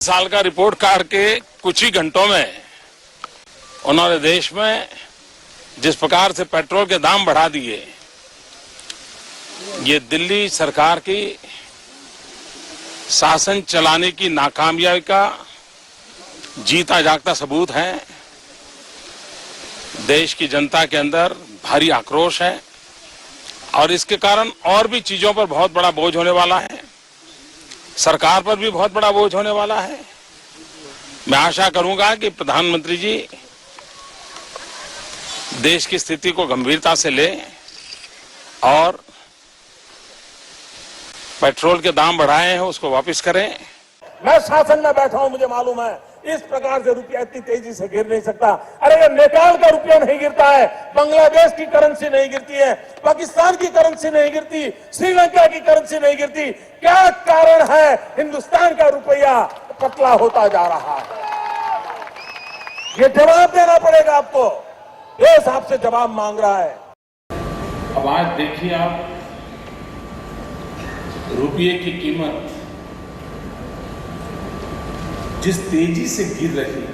साल का report card के कुछ ही घंटों में उन्होंने देश में जिस प्रकार से पेट्रोल के दाम बढ़ा दिए, ये दिल्ली सरकार की शासन चलाने की नाकामयाबी का जीता जागता सबूत है। देश की जनता के अंदर भारी आक्रोश है और इसके कारण और भी चीजों पर बहुत बड़ा बोझ होने वाला है, सरकार पर भी बहुत बड़ा बोझ होने वाला है। मैं आशा करूंगा कि प्रधानमंत्री जी देश की स्थिति को गंभीरता से लें और पेट्रोल के दाम बढ़ाए हैं उसको वापस करें। मैं शासन में बैठा हूं, मुझे मालूम है इस प्रकार से रुपया इतनी तेजी से गिर नहीं सकता। अरे ये नेपाल का रुपया नहीं गिरता है, बांग्लादेश की करेंसी नहीं गिरती है, पाकिस्तान की करेंसी नहीं गिरती, श्रीलंका की करेंसी नहीं गिरती। क्या कारण है हिंदुस्तान का रुपया पतला होता जा रहा है? ये जवाब देना पड़ेगा आपको, देश आपसे जवाब मांग रहा है। अब आज देखिए आप, रुपये की कीमत जिस तेजी से गिर रही है,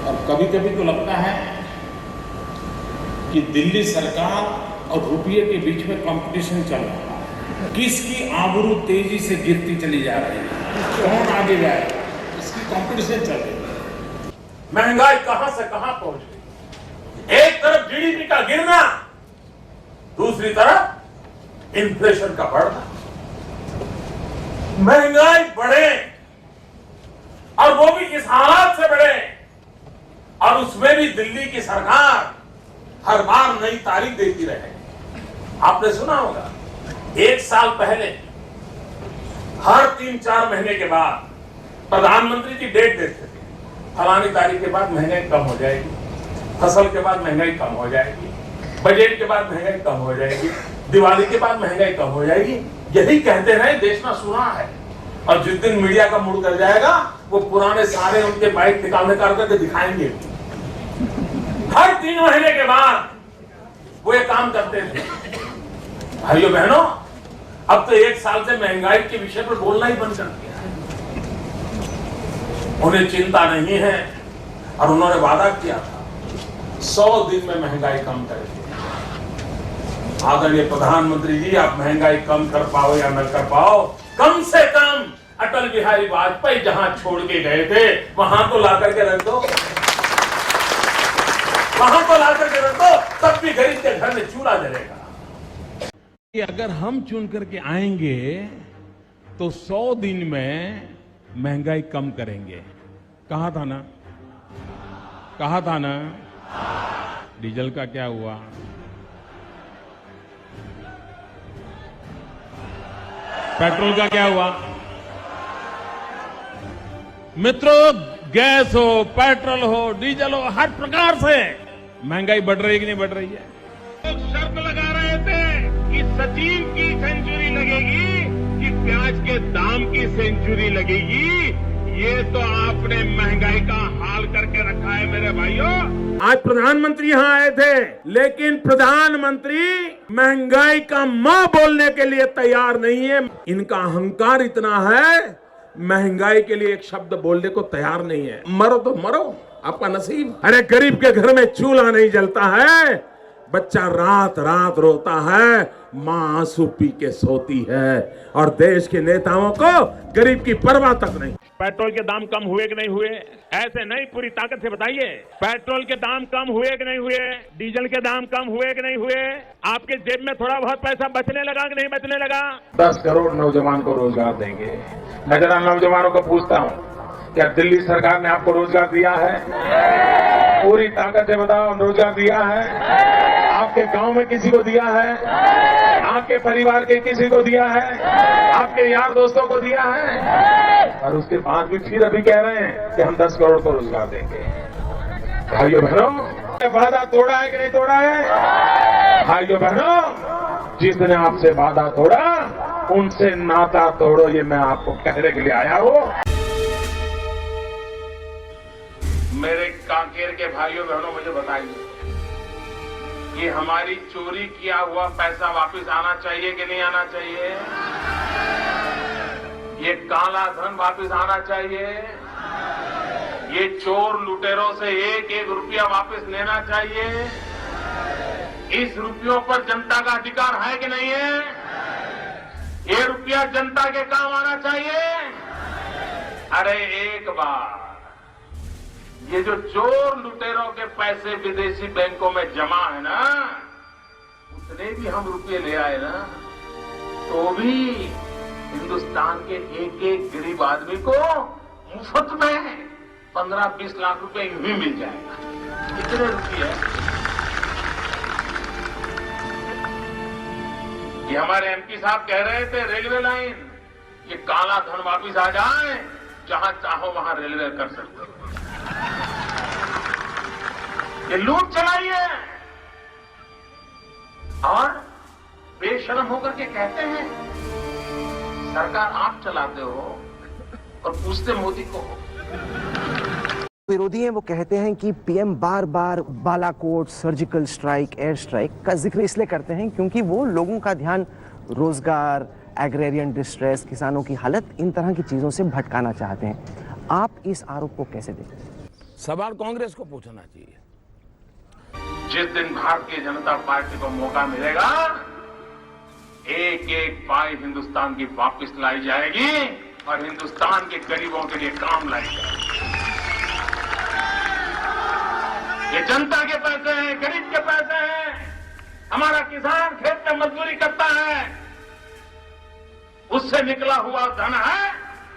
और कभी कभी तो लगता है कि दिल्ली सरकार और रुपये के बीच में कंपटीशन चल रहा है। किसकी आबरू तेजी से गिरती चली जा रही है, कौन आगे जाए, इसकी कंपटीशन चल रही है। महंगाई कहां से कहां पहुंच गई। एक तरफ जीडीपी का गिरना, दूसरी तरफ इन्फ्लेशन का बढ़ना। महंगाई बढ़े और वो भी इस हालात से बढ़े, और उसमें भी दिल्ली की सरकार हर बार नई तारीख देती रहे। आपने सुना होगा, एक साल पहले हर 3-4 महीने के बाद प्रधानमंत्री की डेट देते थे, फलानी तारीख के बाद महंगाई कम हो जाएगी, फसल के बाद महंगाई कम हो जाएगी, बजट के बाद महंगाई कम हो जाएगी, दिवाली के बाद महंगाई कम हो जाएगी। यही कहते रहे, देश में सुना है। और जिस दिन मीडिया का मूड कर जाएगा, वो पुराने सारे उनके बाइक निकालने करके दिखाएंगे। हर 3 महीने के बाद वो ये काम करते थे। भाइयों बहनों, अब तो 1 साल से महंगाई के विषय पर बोलना ही बंद कर दिया है। उन्हें चिंता नहीं है और उन्होंने वादा किया था 100 दिन में महंगाई कम करेंगे। आदरणीय प्रधानमंत्री जी, आप महंगाई कम कर पाओ या न कर पाओ, कम से कम अटल बिहारी वाजपेयी जहां छोड़ के गए थे वहां तो ला करके रख दो, वहां तो ला करके रख दो, तब भी गरीब के घर में चूल्हा जलेगा। अगर हम चुन करके आएंगे तो 100 दिन में महंगाई कम करेंगे। कहा था ना, कहा था ना। डीजल का क्या हुआ? पेट्रोल का क्या हुआ? मित्रों, गैस हो, पेट्रोल हो, डीजल हो, हर प्रकार से महंगाई बढ़ रही है कि नहीं बढ़ रही है? लोग शर्त लगा रहे थे कि सचिन की सेंचुरी लगेगी कि प्याज के दाम की सेंचुरी लगेगी। ये तो आपने महंगाई का हाल करके रखा है मेरे भाइयों। आज प्रधानमंत्री यहां आए थे, लेकिन प्रधानमंत्री महंगाई का मां बोलने के लिए तैयार नहीं है। इनका अहंकार इतना है, महंगाई के लिए एक शब्द बोलने को तैयार नहीं है। मरो तो मरो, आपका नसीब। अरे गरीब के घर में चूल्हा नहीं जलता है, बच्चा रात रात रोता है, मां आंसू पी के सोती है, और देश के नेताओं को गरीब की परवाह तक नहीं। पेट्रोल के दाम कम हुए कि नहीं हुए? ऐसे नहीं, पूरी ताकत से बताइए। पेट्रोल के दाम कम हुए कि नहीं हुए? डीजल के दाम कम हुए कि नहीं हुए? आपके जेब में थोड़ा बहुत पैसा बचने लगा कि नहीं बचने लगा? 10 करोड़ नौजवान को रोजगार देंगे। मैं जरा नौजवानों को पूछता हूँ, क्या दिल्ली सरकार ने आपको रोजगार दिया है? पूरी ताकत से बताओ, रोजगार दिया है? आपके गांव में किसी को दिया है? आपके परिवार के किसी को दिया है? आपके यार दोस्तों को दिया है? और उसके बाद भी फिर अभी कह रहे हैं कि हम 10 करोड़ को रोजगार देंगे। भाइयों बहनों, वादा तोड़ा है कि नहीं तोड़ा है? भाइयों बहनों, जिसने आपसे वादा तोड़ा उनसे नाता तोड़ो, ये मैं आपको कहने के लिए आया हूं। मेरे कांकेर के भाइयों बहनों, मुझे बताइए, ये हमारी चोरी किया हुआ पैसा वापस आना चाहिए कि नहीं आना चाहिए? ये काला धन वापस आना चाहिए। ये चोर लुटेरों से एक एक रुपया वापस लेना चाहिए। इस रुपयों पर जनता का अधिकार है कि नहीं है? ये रुपया जनता के काम आना चाहिए। अरे एक बार ये जो चोर लुटेरों के पैसे विदेशी बैंकों में जमा है ना, उतने भी हम रुपये ले आए ना, तो भी हिंदुस्तान के एक एक गरीब आदमी को मुफ्त में 15-20 लाख रुपए यूं ही मिल जाएगा। कितने रुपये? ये हमारे एमपी साहब कह रहे थे रेलवे लाइन, ये काला धन वापिस आ जाए, जहां चाहो वहां रेलवे कर सकते हो। ये लूट चलाइए और बेशरम होकर के कहते हैं सरकार आप चलाते हो और पूछते मोदी को। विरोधी हैं वो कहते हैं कि पीएम बार बार Balakot, surgical strike, air strike का जिक्र इसलिए करते हैं क्योंकि वो लोगों का ध्यान रोजगार, एग्रेरियन डिस्ट्रेस, किसानों की हालत, इन तरह की चीजों से भटकाना चाहते हैं। आप इस आरोप को कैसे देखते हैं? सवाल कांग्रेस को पूछना चाहिए। जिस दिन भारतीय जनता पार्टी को मौका मिलेगा, एक एक पाई हिंदुस्तान की वापस लाई जाएगी और हिंदुस्तान के गरीबों के लिए काम लाई जाएगी। ये जनता के पैसे हैं, गरीब के पैसे हैं। हमारा किसान खेत में मजदूरी करता है, उससे निकला हुआ धन है,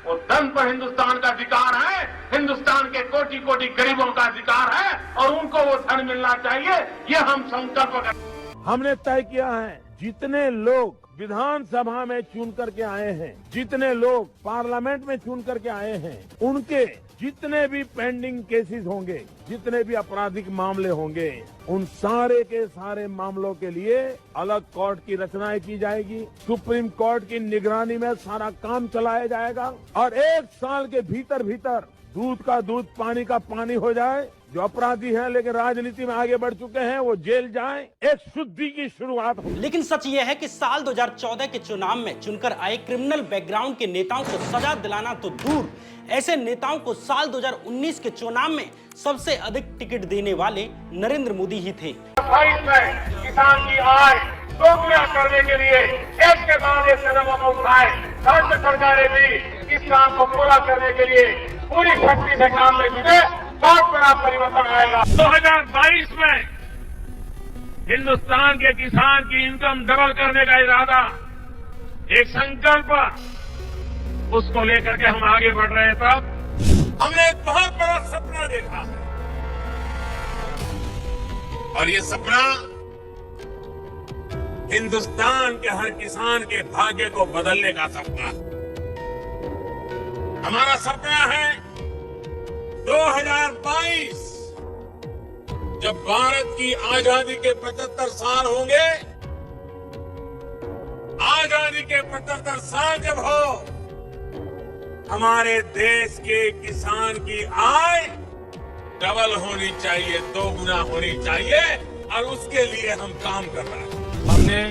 वो धन पर हिंदुस्तान का अधिकार है, हिंदुस्तान के कोटि कोटि गरीबों का अधिकार है और उनको वो धन मिलना चाहिए। ये हम संकल्प करते। हमने तय किया है जितने लोग विधानसभा में चुन करके आए हैं, जितने लोग पार्लियामेंट में चुन करके आए हैं, उनके जितने भी पेंडिंग केसेस होंगे, जितने भी आपराधिक मामले होंगे, उन सारे के सारे मामलों के लिए अलग कोर्ट की रचनाएं की जाएगी। सुप्रीम कोर्ट की निगरानी में सारा काम चलाया जाएगा और 1 साल के भीतर भीतर दूध का दूध, पानी का पानी हो जाए। जो अपराधी हैं लेकिन राजनीति में आगे बढ़ चुके हैं, वो जेल जाएं। एक शुद्धि की शुरुआत हो। लेकिन सच ये है कि साल 2014 के चुनाव में चुनकर आए क्रिमिनल बैकग्राउंड के नेताओं को सजा दिलाना तो दूर, ऐसे नेताओं को साल 2019 के चुनाव में सबसे अधिक टिकट देने वाले नरेंद्र मोदी ही थे। 28 में किसान की आय दोगुना करने के लिए एक के बाद एक कदम उठाए। राज्य सरकारें भी इस काम को पूरा करने के लिए पूरी शक्ति से काम में जुटे। बहुत बड़ा परिवर्तन आएगा। 2022 में हिंदुस्तान के किसान की इनकम डबल करने का इरादा, एक संकल्प, उसको लेकर के हम आगे बढ़ रहे हैं। तब हमने एक बहुत बड़ा सपना देखा और ये सपना हिंदुस्तान के हर किसान के भाग्य को बदलने का सपना। हमारा सपना है 2022 जब भारत की आजादी के 75 साल होंगे, आजादी के 75 साल जब हो, हमारे देश के किसान की आय डबल होनी चाहिए, 2 गुना होनी चाहिए और उसके लिए हम काम कर रहे हैं। हमने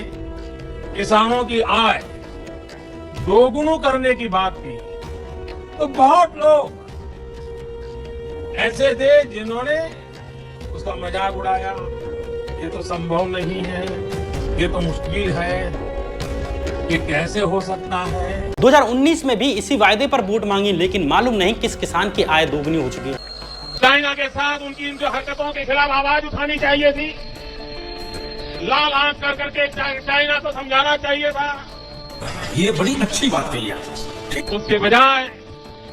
किसानों की आय 2 गुना करने की बात की, तो बहुत लोग ऐसे थे जिन्होंने उसका मजाक उड़ाया। ये तो संभव नहीं है, ये तो मुश्किल है, ये कैसे हो सकता है। 2019 में भी इसी वायदे पर वोट मांगी, लेकिन मालूम नहीं किस किसान की आय दोगुनी हो चुकी है। चाइना के साथ उनकी इन जो हरकतों के खिलाफ आवाज उठानी चाहिए थी, लाल आंख कर करके चाइना को समझाना चाहिए था। ये बड़ी अच्छी बात कही आप। उसके बजाय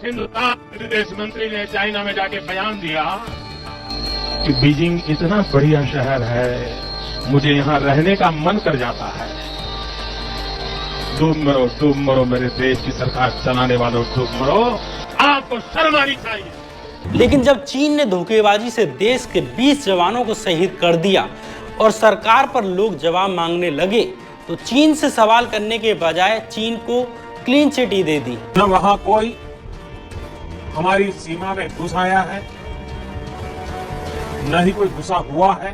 हिंदुस्तान विदेश मंत्री ने चाइना में जाके बयान दिया कि बीजिंग इतना बढ़िया शहर है, मुझे यहाँ रहने का मन कर जाता है। डूब मरो मेरे देश की सरकार चलाने वालों, डूब मरो, आपको शर्म आनी चाहिए। लेकिन जब चीन ने धोखेबाजी से देश के 20 जवानों को शहीद कर दिया और सरकार पर लोग जवाब मांगने लगे, तो चीन से सवाल करने के बजाय चीन को क्लीन चिट ही दे दी। न वहां कोई हमारी सीमा में घुस आया है, न ही कोई घुसा हुआ है,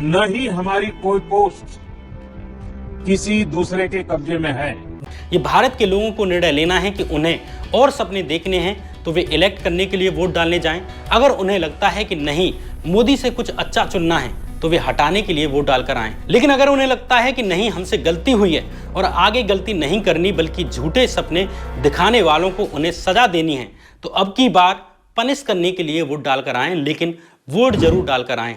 न ही हमारी कोई पोस्ट किसी दूसरे के कब्जे में है। ये भारत के लोगों को निर्णय लेना है कि उन्हें और सपने देखने हैं तो वे इलेक्ट करने के लिए वोट डालने जाएं। अगर उन्हें लगता है कि नहीं, मोदी से कुछ अच्छा चुनना है तो वे हटाने के लिए वोट डालकर आएं। लेकिन अगर उन्हें लगता है कि नहीं, हमसे गलती हुई है और आगे गलती नहीं करनी बल्कि झूठे सपने दिखाने वालों को उन्हें सजा देनी है, तो अब की बार पनिश करने के लिए वोट डालकर आएं, लेकिन वोट जरूर डालकर आएं।